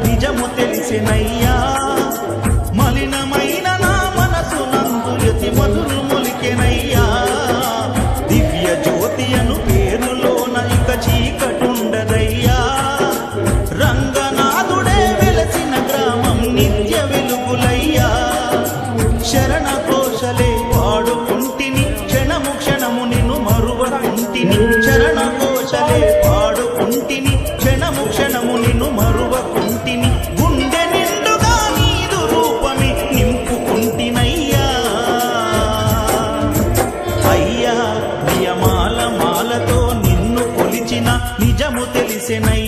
నిజము తెలిసెనయ్యా మలినమైన నా మనసునందు యతి మధులు మొలికెనయ్యా దివ్య జ్యోతి అను పేరులోన ఇక చీకటుండదయ్యా రంగనాథుడే వెలసిన గ్రామం నిత్య వెలుగులయ్యా శరణ కోశలే పాడుకుంటిని క్షణము క్షణము నిన్ను మరువకుంటిని శరణ కోశలే పాడుకుంటిని క్షణము క్షణము నిన్ను మరువకుంటిని గుండె నిండుగా నీదు రూపమే నింపుకుంటినయ్యా అయ్యా నియమాల మాలతో నిన్ను కొలిచిన నిజము తెలిసెనయ్యా